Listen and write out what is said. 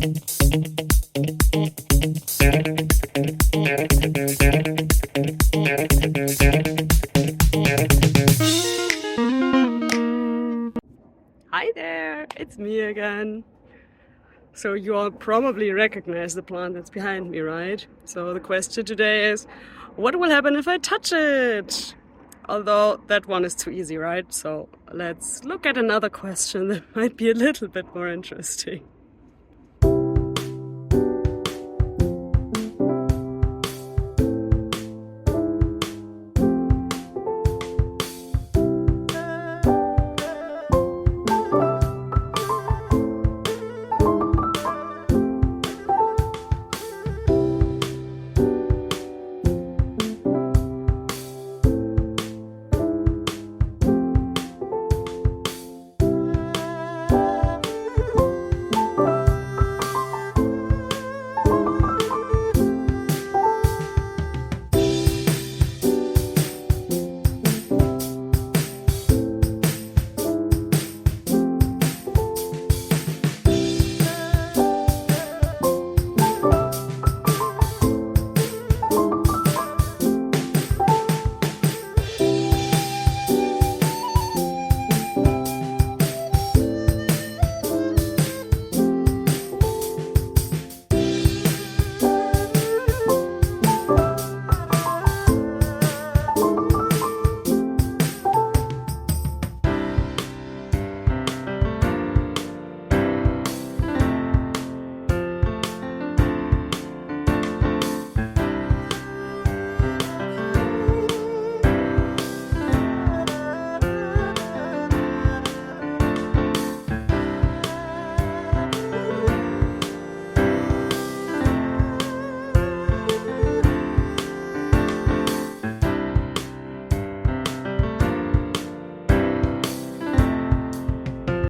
Hi there, it's me again. So you all probably recognize the plant that's behind me, right? So the question today is, what will happen if I touch it? Although that one is too easy, right? So let's look at another question that might be a little bit more interesting.